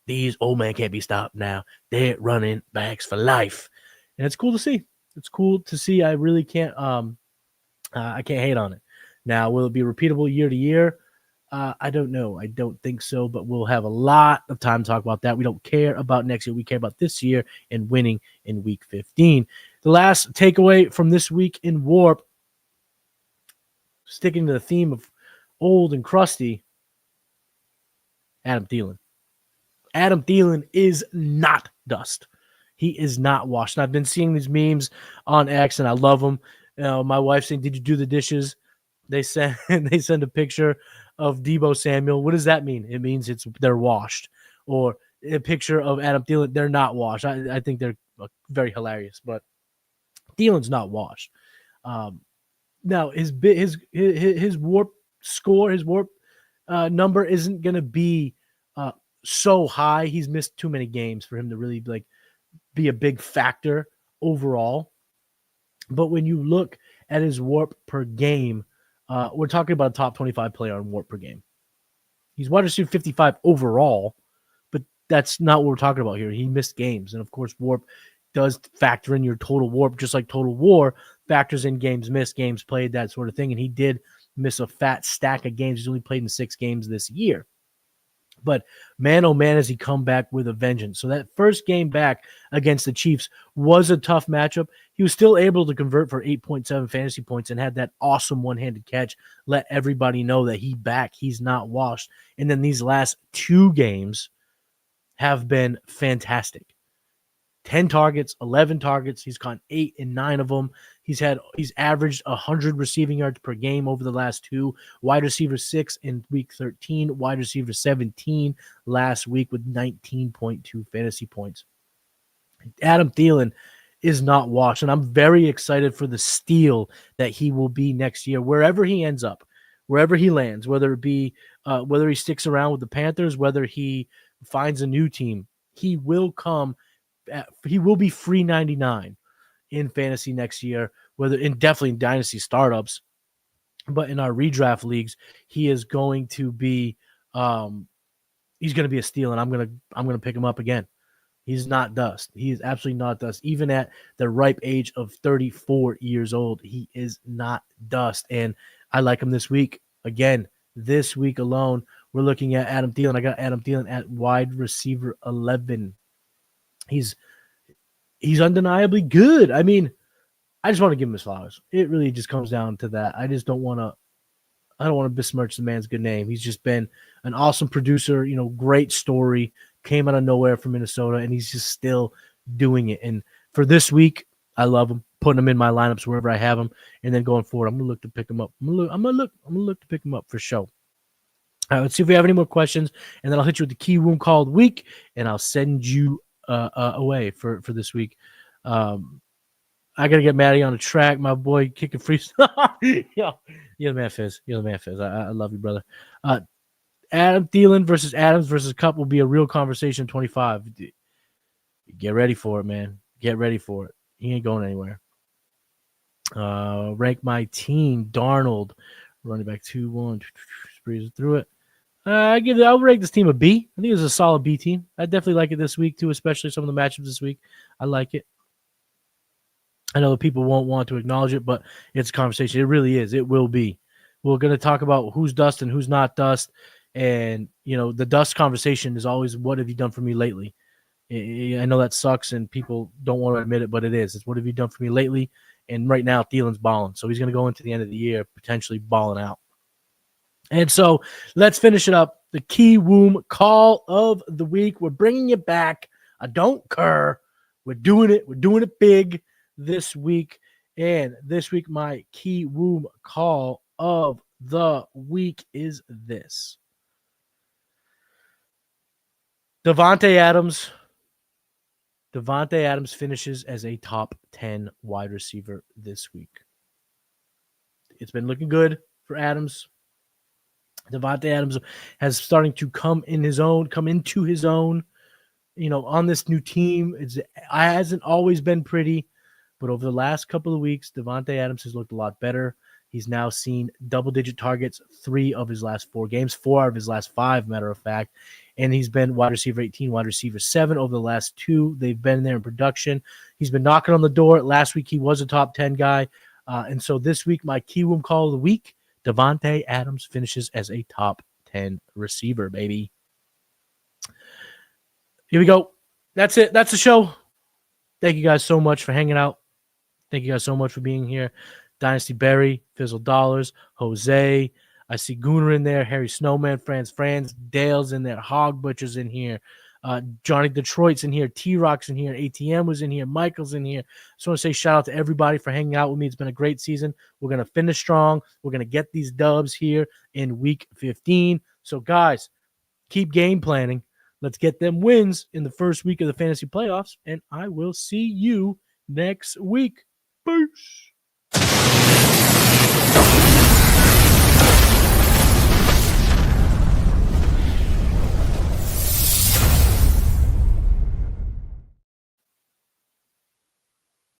These old men can't be stopped now. They're running backs for life. And it's cool to see. It's cool to see. I really can't I can't hate on it. Now, will it be repeatable year to year? I don't know. I don't think so, but we'll have a lot of time to talk about that. We don't care about next year. We care about this year and winning in week 15. The last takeaway from this week in WoRP, sticking to the theme of old and crusty, Adam Thielen. Adam Thielen is not dust. He is not washed. And I've been seeing these memes on X, and I love them. My wife saying, did you do the dishes? They send a picture of Deebo Samuel. What does that mean? It means they're washed. Or a picture of Adam Thielen, they're not washed. I think they're very hilarious, but Thielen's not washed. Now his WoRP score, his WoRP number isn't going to be so high. He's missed too many games for him to really be a big factor overall. But when you look at his WoRP per game, we're talking about a top 25 player on WoRP per game. He's wide receiver 55 overall, but that's not what we're talking about here. He missed games. And, of course, WoRP does factor in your total WoRP, just like total WAR factors in games missed, games played, that sort of thing. And he did miss a fat stack of games. He's only played in 6 games this year. But man, oh man, has he come back with a vengeance. So that first game back against the Chiefs was a tough matchup. He was still able to convert for 8.7 fantasy points and had that awesome one-handed catch. Let everybody know that he's not washed. And then these last 2 games have been fantastic. 10 targets, 11 targets. He's caught 8 in 9 of them. He's averaged 100 receiving yards per game over the last 2. Wide receiver 6 in week 13. Wide receiver 17 last week with 19.2 fantasy points. Adam Thielen is not washed, and I'm very excited for the steal that he will be next year, wherever he ends up, wherever he lands, whether it be whether he sticks around with the Panthers, whether he finds a new team, he will be free 99 in fantasy next year, definitely in dynasty startups, but in our redraft leagues, he is going to be he's going to be a steal, and I'm going to pick him up again. He's not dust. He is absolutely not dust. Even at the ripe age of 34 years old, he is not dust. And I like him this week. Again, this week alone, we're looking at Adam Thielen. I got Adam Thielen at wide receiver 11. He's undeniably good. I mean, I just want to give him his flowers. It really just comes down to that. I don't want to besmirch the man's good name. He's just been an awesome producer, great story, came out of nowhere from Minnesota, and he's just still doing it. And for this week, I love him, putting him in my lineups wherever I have him, and then going forward, I'm gonna look to pick him up. I'm gonna look to pick him up for sure. All right, let's see if we have any more questions, and then I'll hit you with the Kiwoom called week, and I'll send you away for this week. I gotta get Matty on the track, my boy, kicking free stuff. Yo, you're the man, Fizz. You're the man, Fizz. I love you, brother. Adam Thielen versus Adams versus Cup will be a real conversation. 25. Get ready for it, man. Get ready for it. He ain't going anywhere. Rank my team. Darnold, running back 2-1, breezes through it. I'll rate this team a B. I think it's a solid B team. I definitely like it this week too, especially some of the matchups this week. I like it. I know people won't want to acknowledge it, but it's a conversation. It really is. It will be. We're going to talk about who's dust and who's not dust. And, the dust conversation is always, what have you done for me lately? I know that sucks and people don't want to admit it, but it is. It's what have you done for me lately? And right now, Thielen's balling. So he's going to go into the end of the year potentially balling out. And so let's finish it up. The Kiwoom call of the week. We're bringing it back. I don't care. We're doing it. We're doing it big this week. And this week, my Kiwoom call of the week is this. Davante Adams finishes as a top 10 wide receiver this week. It's been looking good for Adams. Davante Adams has starting to come into his own, on this new team. It hasn't always been pretty, but over the last couple of weeks, Davante Adams has looked a lot better. He's now seen double-digit targets 3 of his last 4 games, 4 of his last 5, matter of fact. And he's been wide receiver 18, wide receiver 7 over the last 2. They've been there in production. He's been knocking on the door. Last week, he was a top 10 guy. And so this week, my Kiwoom call of the week, Davante Adams finishes as a top 10 receiver, baby. Here we go. That's it. That's the show. Thank you guys so much for hanging out. Thank you guys so much for being here. Dynasty Berry, Fizzle Dollars, Jose. I see Gooner in there, Harry Snowman, Franz, Dale's in there, Hog Butcher's in here, Johnny Detroit's in here, T-Rock's in here, ATM was in here, Michael's in here. Just want to say shout out to everybody for hanging out with me. It's been a great season. We're going to finish strong. We're going to get these dubs here in week 15. So, guys, keep game planning. Let's get them wins in the first week of the fantasy playoffs, and I will see you next week. Peace.